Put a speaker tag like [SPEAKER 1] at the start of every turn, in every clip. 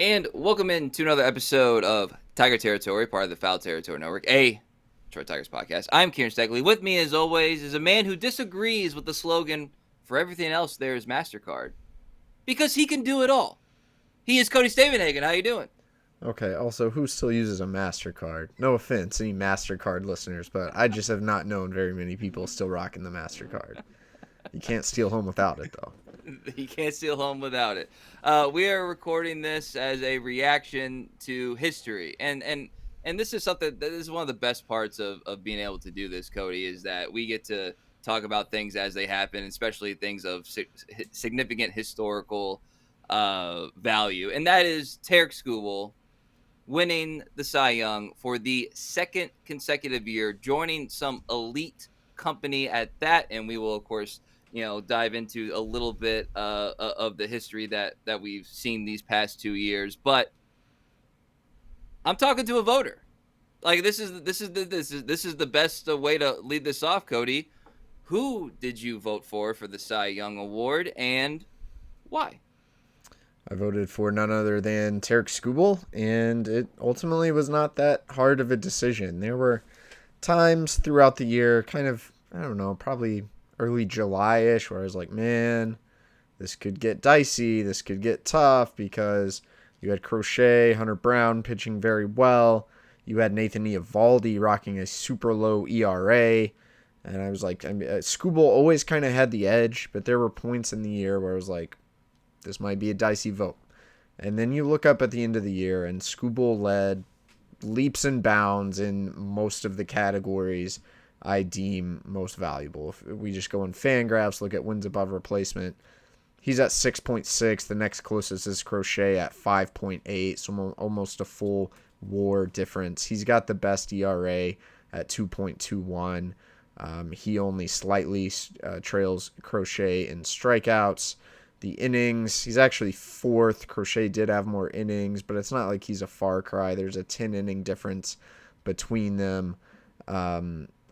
[SPEAKER 1] And welcome in to another episode of Tiger Territory, part of the Foul Territory Network, a Detroit Tigers podcast. I'm Kieran Steckley. With me, as always, is a man who disagrees with the slogan, "For everything else, there is MasterCard," because he can do it all. He is Cody Stavenhagen. How you doing?
[SPEAKER 2] Okay, also, who still uses a MasterCard? No offense, any MasterCard listeners, but I just have not known very many people still rocking the MasterCard. You can't steal home without it, though.
[SPEAKER 1] He can't steal home without it. We are recording this as a reaction to history, and this is something that is one of the best parts of being able to do this, Cody, is that we get to talk about things as they happen, especially things of significant historical value, and that is Tarik Skubal winning the Cy Young for the second consecutive year, joining some elite company at that. And we will, of course, dive into a little bit of the history that we've seen these past 2 years. But I'm talking to a voter. Like this is the best way to lead this off, Cody. Who did you vote for the Cy Young Award, and why?
[SPEAKER 2] I voted for none other than Tarik Skubal, and it ultimately was not that hard of a decision. There were times throughout the year, kind of, I don't know, probably early July-ish, where I was like, man, this could get dicey, this could get tough, because you had Crochet, Hunter Brown pitching very well. You had Nathan Eovaldi rocking a super low ERA. And I was like, Skubal always kind of had the edge, but there were points in the year where I was like, this might be a dicey vote. And then you look up at the end of the year, and Skubal led leaps and bounds in most of the categories I deem most valuable. If we just go in Fangraphs, look at wins above replacement, he's at 6.6. The next closest is Crochet at 5.8, so almost a full WAR difference. He's got the best ERA at 2.21. He only slightly trails Crochet in strikeouts. The innings, he's actually fourth. Crochet did have more innings, but it's not like he's a far cry. There's a 10-inning difference between them.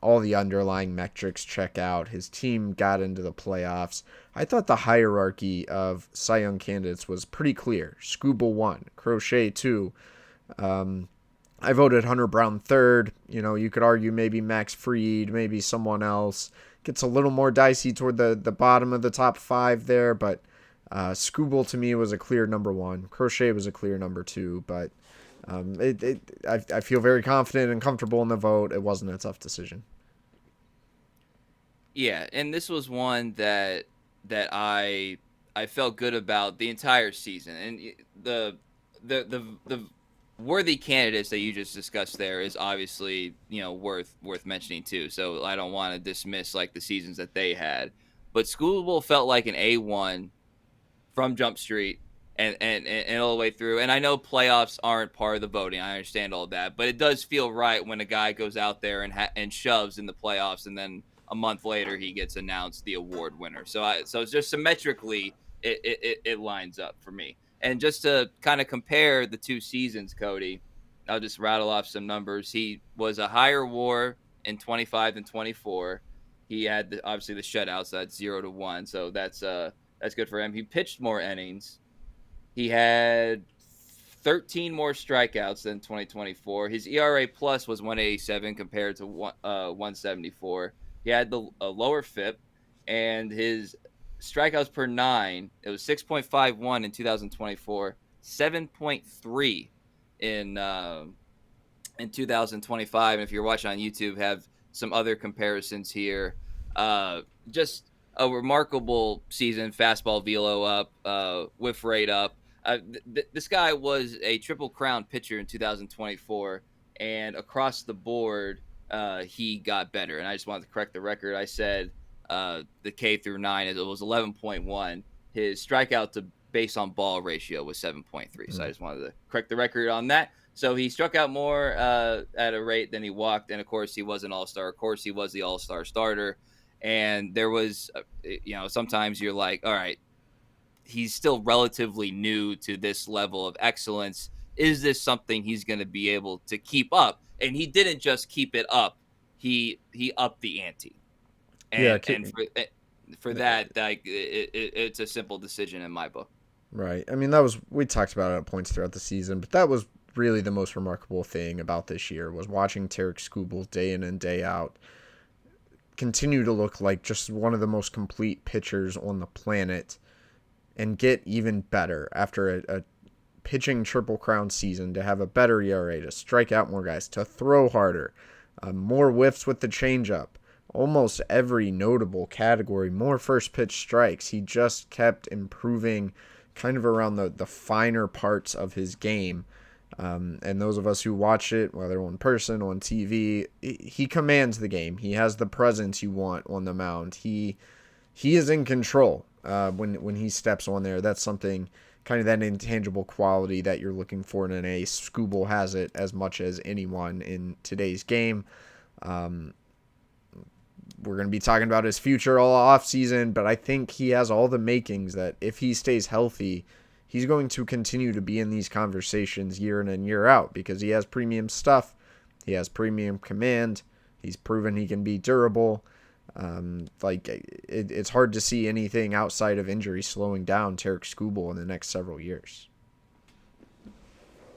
[SPEAKER 2] All the underlying metrics check out. His team got into the playoffs. I thought the hierarchy of Cy Young candidates was pretty clear. Skubal 1, Crochet 2. I voted Hunter Brown third. You know, you could argue maybe Max Fried, maybe someone else. Gets a little more dicey toward the bottom of the top five there, but Skubal to me was a clear number one. Crochet was a clear number two, but I feel very confident and comfortable in the vote. It wasn't a tough decision.
[SPEAKER 1] Yeah, and this was one that I felt good about the entire season, and the worthy candidates that you just discussed there is obviously worth mentioning too. So I don't want to dismiss like the seasons that they had, but Schoolable felt like an A1 from Jump Street and all the way through. And I know playoffs aren't part of the voting. I understand all that, but it does feel right when a guy goes out there and shoves in the playoffs, and then a month later he gets announced the award winner. So it's just symmetrically it lines up for me. And just to kind of compare the two seasons, Cody, I'll just rattle off some numbers. He was a higher WAR in 25 than 24. He had obviously the shutouts, so that's 0-1. So that's good for him. He pitched more innings. He had 13 more strikeouts than 2024. His ERA plus was 187 compared to 174. He had a lower FIP, and his strikeouts per nine, it was 6.51 in 2024, 7.3 in 2025. And if you're watching on YouTube, have some other comparisons here. Just a remarkable season. Fastball velo up, whiff rate up. This guy was a triple crown pitcher in 2024, and across the board, he got better. And I just wanted to correct the record. I said the K through 9, it was 11.1. His strikeout to base on ball ratio was 7.3. So I just wanted to correct the record on that. So he struck out more at a rate than he walked. And of course, he was an all-star. Of course, he was the all-star starter. And there was, sometimes you're like, all right, he's still relatively new to this level of excellence. Is this something he's going to be able to keep up? And he didn't just keep it up; he upped the ante.
[SPEAKER 2] Yeah,
[SPEAKER 1] And for that, like it's a simple decision in my book.
[SPEAKER 2] Right. I mean, that was we talked about it at points throughout the season, but that was really the most remarkable thing about this year was watching Tarik Skubal day in and day out continue to look like just one of the most complete pitchers on the planet and get even better after a pitching triple crown season to have a better ERA, to strike out more guys, to throw harder, more whiffs with the changeup, almost every notable category, more first pitch strikes. He just kept improving kind of around the finer parts of his game. And those of us who watch it, whether in person, on TV, he commands the game. He has the presence you want on the mound. He is in control when he steps on there. That's something, kind of that intangible quality that you're looking for in an ace. Skubal has it as much as anyone in today's game. We're going to be talking about his future all off season, but I think he has all the makings that if he stays healthy, he's going to continue to be in these conversations year in and year out because he has premium stuff. He has premium command. He's proven he can be durable. It's hard to see anything outside of injury slowing down Tarik Skubal in the next several years.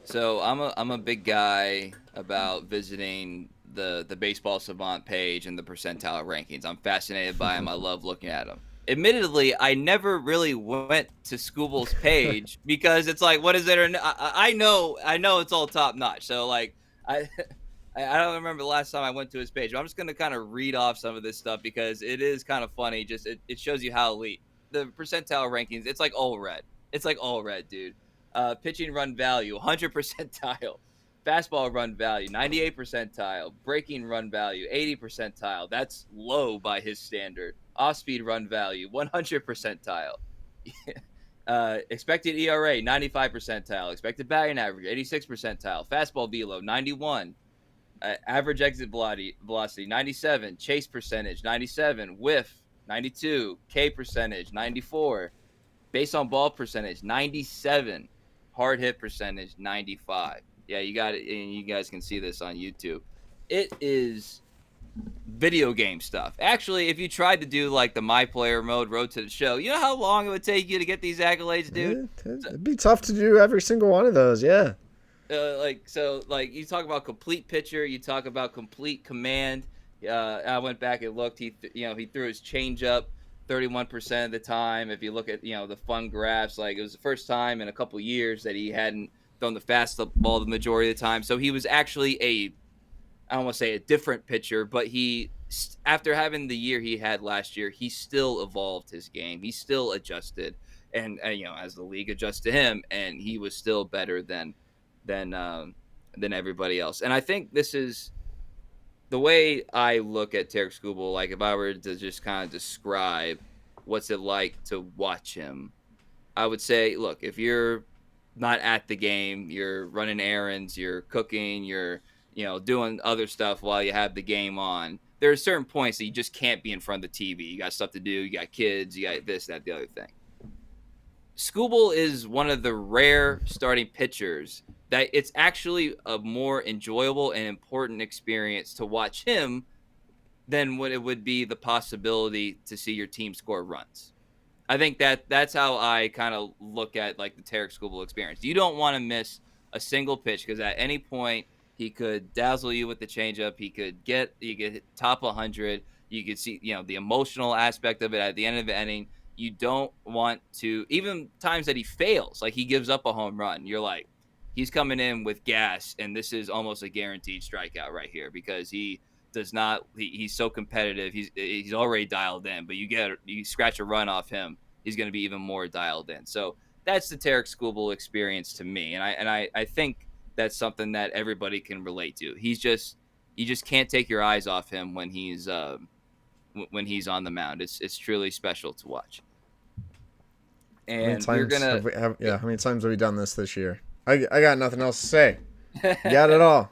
[SPEAKER 1] So I'm a big guy about visiting the baseball savant page and the percentile rankings. I'm fascinated by them. I love looking at them. Admittedly, I never really went to Skubal's page because it's like, what is it? I know it's all top notch. So like, I I don't remember the last time I went to his page. But I'm just gonna kind of read off some of this stuff because it is kind of funny. Just it shows you how elite the percentile rankings. It's like all red. It's like all red, dude. Pitching run value, 100 percentile. Fastball run value, 98 percentile. Breaking run value, 80 percentile. That's low by his standard. Off speed run value, 100 percentile. Expected ERA, 95 percentile. Expected batting average, 86 percentile. Fastball velo, 91. Average exit velocity, 97. Chase percentage, 97. Whiff, 92. K percentage, 94. Base on ball percentage, 97. Hard hit percentage, 95. Yeah, you got it. And you guys can see this on YouTube. It is video game stuff. Actually, if you tried to do like the My Player mode Road to the Show, you know how long it would take you to get these accolades, dude?
[SPEAKER 2] It'd be tough to do every single one of those, yeah.
[SPEAKER 1] Like you talk about complete pitcher, you talk about complete command. I went back and looked. He threw his changeup 31% of the time. If you look at the fun graphs, like it was the first time in a couple years that he hadn't thrown the fastball the majority of the time. So he was actually I don't want to say a different pitcher, but after having the year he had last year, he still evolved his game. He still adjusted, and as the league adjusted to him, and he was still better than everybody else. And I think this is the way I look at Tarik Skubal. Like if I were to just kind of describe what's it like to watch him, I would say, look, if you're not at the game, you're running errands, you're cooking, you're doing other stuff while you have the game on. There are certain points that you just can't be in front of the TV. You got stuff to do. You got kids. You got this, that, the other thing. Skubal is one of the rare starting pitchers that it's actually a more enjoyable and important experience to watch him than what it would be the possibility to see your team score runs. I think that's how I kind of look at like the Tarik Skubal experience. You don't want to miss a single pitch because at any point he could dazzle you with the changeup. You could top 100. You could see the emotional aspect of it at the end of the inning. You don't want to, even times that he fails, like he gives up a home run, you're like, he's coming in with gas, and this is almost a guaranteed strikeout right here because he's so competitive. He's already dialed in, but you scratch a run off him, he's going to be even more dialed in. So that's the Tarik Skubal experience to me, and I think that's something that everybody can relate to. You just can't take your eyes off him when he's on the mound. It's truly special to watch.
[SPEAKER 2] How many
[SPEAKER 1] And we're
[SPEAKER 2] times
[SPEAKER 1] gonna
[SPEAKER 2] how many times have we done this year? I got nothing else to say. You got it all.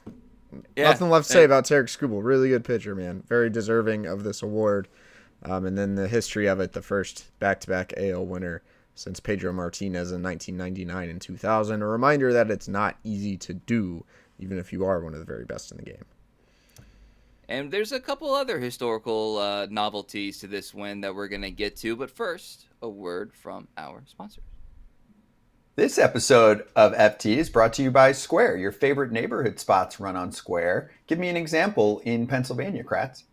[SPEAKER 1] yeah.
[SPEAKER 2] Nothing left to say about Tarik Skubal. Really good pitcher, man. Very deserving of this award. And then the history of it, the first back-to-back AL winner since Pedro Martinez in 1999 and 2000. A reminder that it's not easy to do, even if you are one of the very best in the game.
[SPEAKER 1] And there's a couple other historical novelties to this win that we're going to get to. But first, a word from our sponsors.
[SPEAKER 3] This episode of FT is brought to you by Square. Your favorite neighborhood spots run on Square. Give me an example in Pennsylvania, Kratz.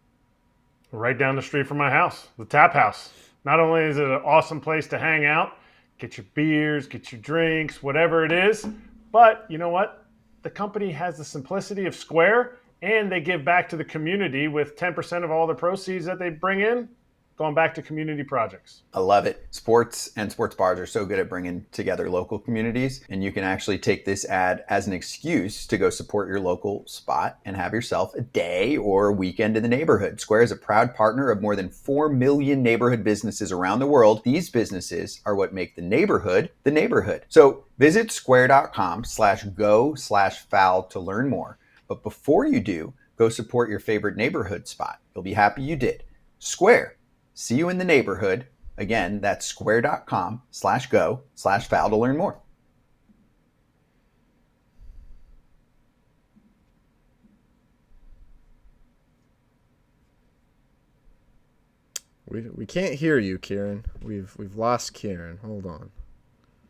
[SPEAKER 4] Right down the street from my house, the Tap House. Not only is it an awesome place to hang out, get your beers, get your drinks, whatever it is, but you know what? The company has the simplicity of Square, and they give back to the community with 10% of all the proceeds that they bring in going back to community projects.
[SPEAKER 3] I love it. Sports and sports bars are so good at bringing together local communities, and you can actually take this ad as an excuse to go support your local spot and have yourself a day or a weekend in the neighborhood. Square is a proud partner of more than 4 million neighborhood businesses around the world. These businesses are what make the neighborhood the neighborhood. So visit square.com/go/foul to learn more. But before you do, go support your favorite neighborhood spot. You'll be happy you did. Square. See you in the neighborhood. Again, that's square.com/go/foul to learn more.
[SPEAKER 2] We can't hear you, Kieran. We've lost Kieran. Hold on.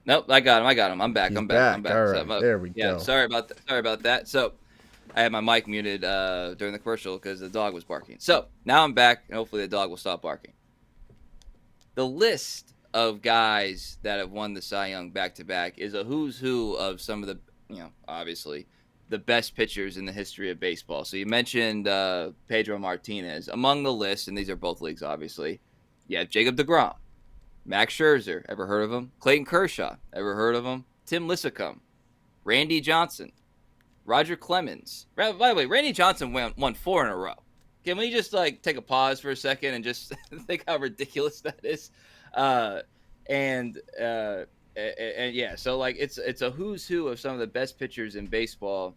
[SPEAKER 1] Nope, I got him. I'm back.
[SPEAKER 2] He's
[SPEAKER 1] I'm back.
[SPEAKER 2] All right,
[SPEAKER 1] So,
[SPEAKER 2] there we
[SPEAKER 1] yeah,
[SPEAKER 2] go.
[SPEAKER 1] sorry about that. So I had my mic muted during the commercial because the dog was barking. So now I'm back, and hopefully the dog will stop barking. The list of guys that have won the Cy Young back-to-back is a who's who of some of the, obviously, the best pitchers in the history of baseball. So you mentioned Pedro Martinez. Among the list, and these are both leagues, obviously, you have Jacob deGrom, Max Scherzer, ever heard of him? Clayton Kershaw, ever heard of him? Tim Lincecum, Randy Johnson, Roger Clemens. By the way, Randy Johnson won 4 in a row. Can we just take a pause for a second and just think how ridiculous that is? And yeah, so it's a who's who of some of the best pitchers in baseball.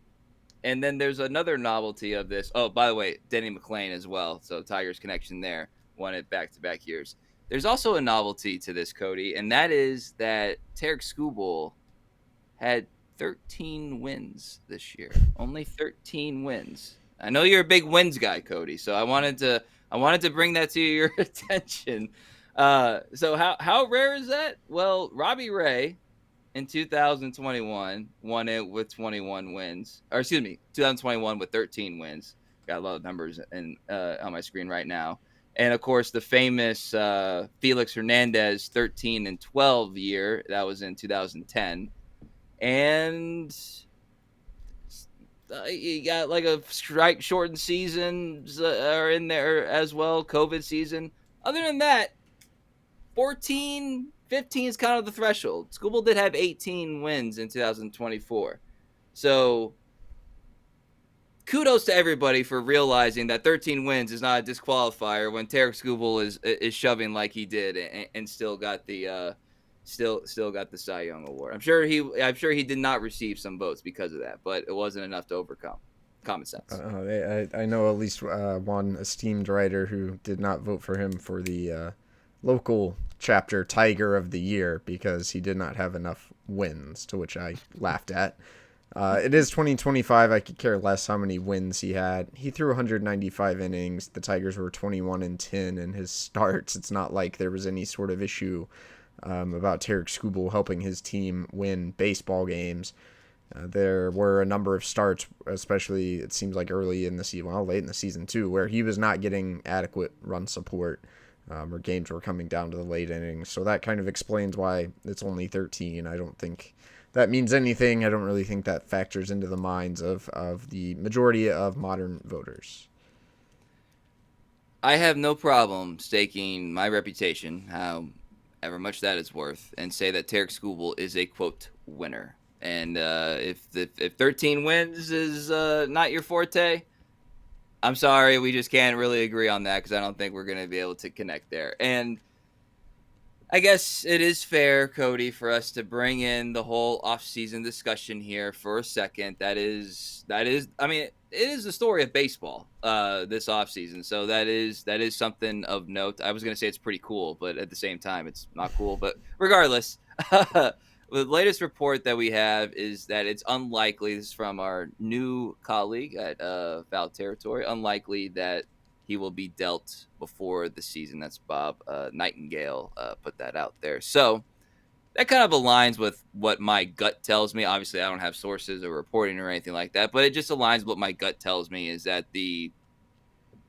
[SPEAKER 1] And then there's another novelty of this. Oh, by the way, Denny McLain as well. So Tigers connection there, won it back-to-back years. There's also a novelty to this, Cody, and that is that Tarik Skubal had 13 wins this year. Only 13 wins. I know you're a big wins guy, Cody, so I wanted to bring that to your attention. So how rare is that? Well, Robbie Ray in 2021 won it with 21 wins. Or excuse me, 2021 with 13 wins. Got a lot of numbers on my screen right now. And of course, the famous Felix Hernandez 13 and 12 year, that was in 2010. And you got a strike shortened season are in there as well, COVID season. Other than that, 14, 15 is kind of the threshold. Skubal did have 18 wins in 2024. So kudos to everybody for realizing that 13 wins is not a disqualifier when Tarik Skubal is shoving like he did and still got the still got the Cy Young award. I'm sure he did not receive some votes because of that, but it wasn't enough to overcome. Common sense.
[SPEAKER 2] I know at least one esteemed writer who did not vote for him for the local chapter Tiger of the Year because he did not have enough wins, to which I laughed at. It is 2025. I could care less how many wins he had. He threw 195 innings. The Tigers were 21-10 in his starts. It's not like there was any sort of issue about Tarik Skubal helping his team win baseball games. There were a number of starts, especially it seems like early in the season, well, late in the season too, where he was not getting adequate run support or games were coming down to the late innings. So that kind of explains why it's only 13. I don't think that means anything. I don't really think that factors into the minds of the majority of modern voters.
[SPEAKER 1] I have no problem staking my reputation, however much that is worth, and say that Tarik Skubal is a, quote, winner. And if 13 wins is not your forte, I'm sorry, we just can't really agree on that because I don't think we're going to be able to connect there. And I guess it is fair, Cody, for us to bring in the whole off-season discussion here for a second. That is, I mean, it is the story of baseball this off-season. So that is something of note. I was going to say it's pretty cool, but at the same time, it's not cool. But regardless, the latest report that we have is that it's unlikely, this is from our new colleague at Foul Territory, unlikely that he will be dealt before the season. That's Bob Nightingale put that out there. So that kind of aligns with what my gut tells me. Obviously, I don't have sources or reporting or anything like that, but it just aligns with what my gut tells me is that the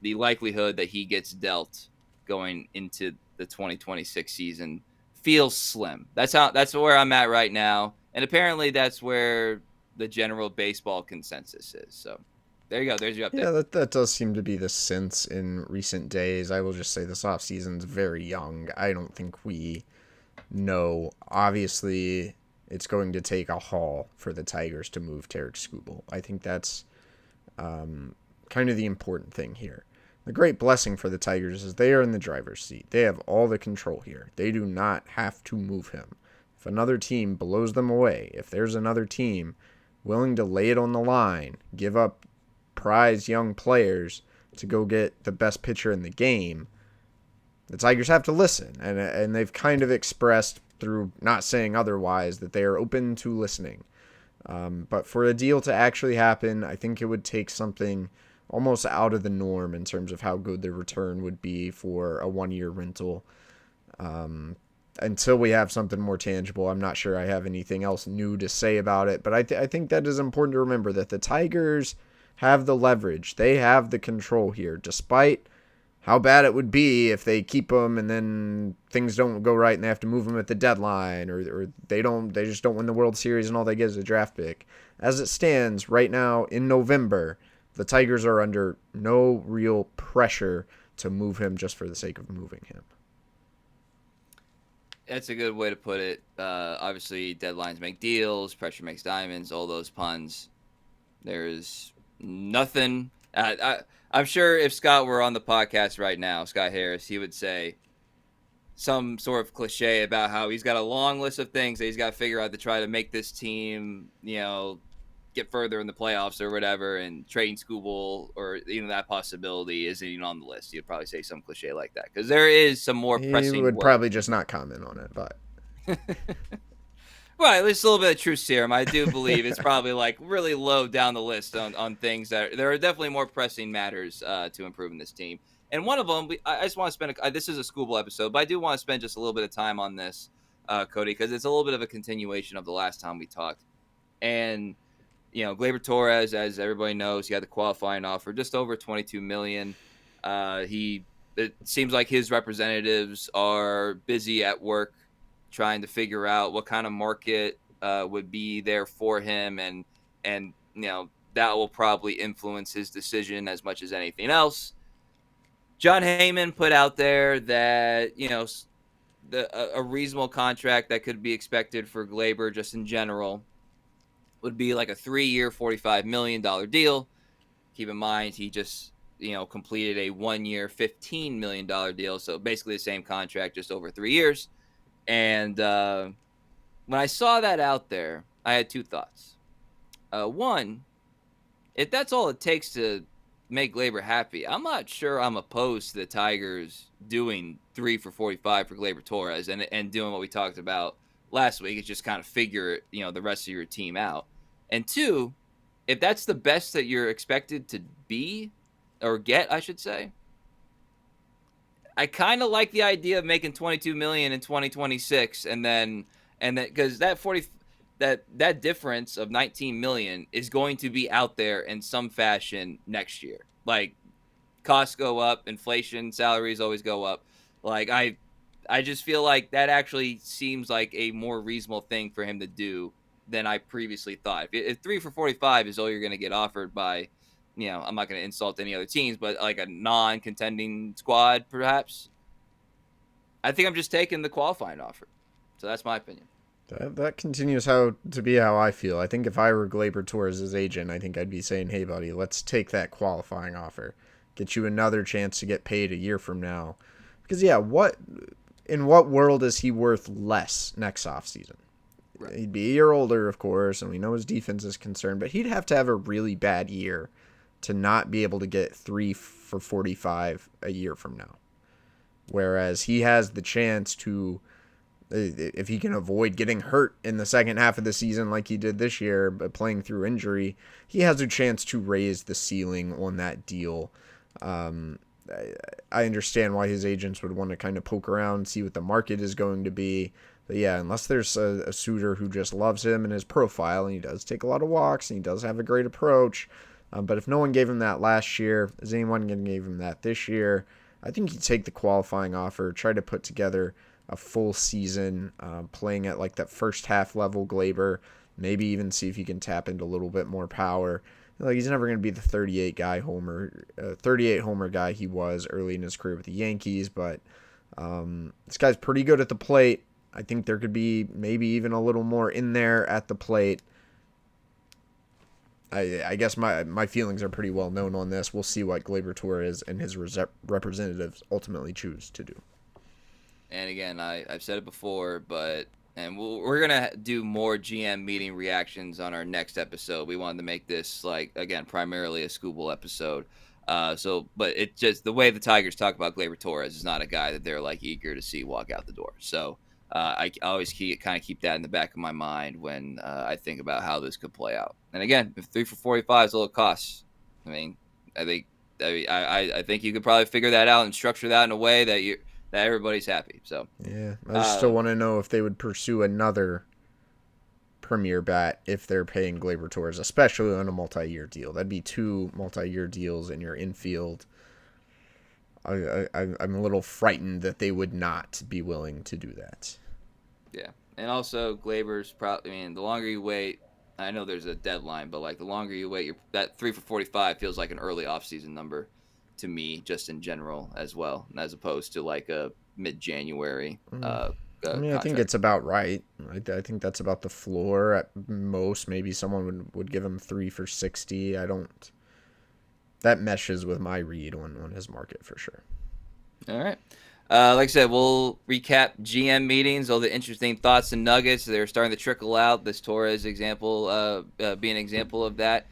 [SPEAKER 1] likelihood that he gets dealt going into the 2026 season feels slim. That's where I'm at right now, and apparently that's where the general baseball consensus is. So there you go. There's your update.
[SPEAKER 2] Yeah, that does seem to be the sense in recent days. I will just say this offseason's very young. I don't think we know. Obviously, it's going to take a haul for the Tigers to move Tarik Skubal. I think that's kind of the important thing here. The great blessing for the Tigers is they are in the driver's seat. They have all the control here. They do not have to move him. If another team blows them away, if there's another team willing to lay it on the line, give up prize young players to go get the best pitcher in the game, the Tigers have to listen. And they've kind of expressed through not saying otherwise that they are open to listening. But for a deal to actually happen, I think it would take something almost out of the norm in terms of how good the return would be for a one-year rental. Until we have something more tangible, I'm not sure I have anything else new to say about it. But I think that is important to remember that the Tigers have the leverage. They have the control here, despite how bad it would be if they keep him and then things don't go right and they have to move him at the deadline, or they just don't win the World Series and all they get is a draft pick. As it stands right now in November, the Tigers are under no real pressure to move him just for the sake of moving him.
[SPEAKER 1] That's a good way to put it. Obviously, deadlines make deals, pressure makes diamonds, all those puns. There's nothing. I'm sure if Scott were on the podcast right now, Scott Harris, he would say some sort of cliche about how he's got a long list of things that he's got to figure out to try to make this team, get further in the playoffs or whatever, and trading Skubal or that possibility isn't even on the list. You'd probably say some cliche like that because there is some more pressing.
[SPEAKER 2] He would
[SPEAKER 1] work.
[SPEAKER 2] probably just not comment on it, but
[SPEAKER 1] Right, there's a little bit of truth serum. I do believe it's probably like really low down the list on things that there are definitely more pressing matters to improving this team. And one of them, I just want to spend. This is a Skubal episode, but I do want to spend just a little bit of time on this, Cody, because it's a little bit of a continuation of the last time we talked. And Gleyber Torres, as everybody knows, he had the qualifying offer, just over $22 million. It seems like his representatives are busy at work trying to figure out what kind of market would be there for him, and that will probably influence his decision as much as anything else. John Heyman put out there that a reasonable contract that could be expected for Gleyber just in general would be like a 3-year, $45 million deal. Keep in mind, he just completed a 1-year, $15 million deal, so basically the same contract, just over 3 years. And when I saw that out there, I had two thoughts. One, if that's all it takes to make Gleyber happy, I'm not sure I'm opposed to the Tigers doing 3 for $45 for Gleyber Torres and doing what we talked about last week. It's just kind of figure the rest of your team out. And two, if that's the best that you're expected to be or get, I should say, I kind of like the idea of making $22 million in 2026, and then because that difference of $19 million is going to be out there in some fashion next year. Like, costs go up, inflation, salaries always go up. Like, I just feel like that actually seems like a more reasonable thing for him to do than I previously thought. If 3 for $45 is all you're going to get offered by, I'm not going to insult any other teams, but like a non-contending squad, perhaps, I think I'm just taking the qualifying offer. So that's my opinion.
[SPEAKER 2] That continues how I feel. I think if I were Gleyber Torres' agent, I think I'd be saying, hey, buddy, let's take that qualifying offer. Get you another chance to get paid a year from now. Because, in what world is he worth less next offseason? Right. He'd be a year older, of course, and we know his defense is concerned, but he'd have to have a really bad year to not be able to get 3 for $45 a year from now. Whereas he has the chance to, if he can avoid getting hurt in the second half of the season like he did this year, but playing through injury, he has a chance to raise the ceiling on that deal. I understand why his agents would want to kind of poke around, see what the market is going to be. But yeah, unless there's a suitor who just loves him and his profile, and he does take a lot of walks, and he does have a great approach. But if no one gave him that last year, is anyone going to give him that this year? I think he'd take the qualifying offer, try to put together a full season, playing at like that first half level Gleyber, maybe even see if he can tap into a little bit more power. Like, he's never going to be the 38 homer guy he was early in his career with the Yankees, but this guy's pretty good at the plate. I think there could be maybe even a little more in there at the plate. I guess my feelings are pretty well known on this. We'll see what Gleyber Torres and his representatives ultimately choose to do.
[SPEAKER 1] And again, I've said it before, we're going to do more GM meeting reactions on our next episode. We wanted to make this, like, again, primarily a Skubal episode. But it just, the way the Tigers talk about Gleyber Torres is not a guy that they're, like, eager to see walk out the door. So I always keep that in the back of my mind when I think about how this could play out. And again, if 3 for 45 is all it costs, I mean, I think you could probably figure that out and structure that in a way that everybody's happy. So
[SPEAKER 2] yeah, I still want to know if they would pursue another premier bat if they're paying Gleyber Torres, especially on a multi-year deal. That'd be 2 multi-year deals in your infield. I'm a little frightened that they would not be willing to do that.
[SPEAKER 1] Yeah, and also Gleyber's probably. I mean, the longer you wait, I know there's a deadline, but like the longer you wait, that 3 for 45 feels like an early offseason number to me, just in general as well, as opposed to like a mid-January.
[SPEAKER 2] I mean,
[SPEAKER 1] contract.
[SPEAKER 2] I think it's about right. I think that's about the floor at most. Maybe someone would give him 3 for 60. That meshes with my read on his market for sure.
[SPEAKER 1] All right. Like I said, we'll recap GM meetings, all the interesting thoughts and nuggets. They're starting to trickle out. This Torres example being an example of that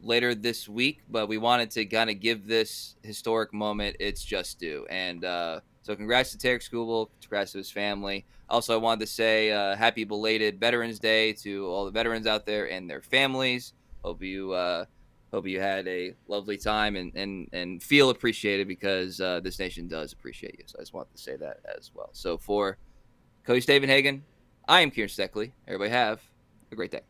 [SPEAKER 1] later this week. But we wanted to kind of give this historic moment its just due. And so congrats to Tarik Skubal. Congrats to his family. Also, I wanted to say happy belated Veterans Day to all the veterans out there and their families. Hope you had a lovely time and feel appreciated because this nation does appreciate you. So I just wanted to say that as well. So for Cody Stavenhagen, I am Kieran Steckley. Everybody have a great day.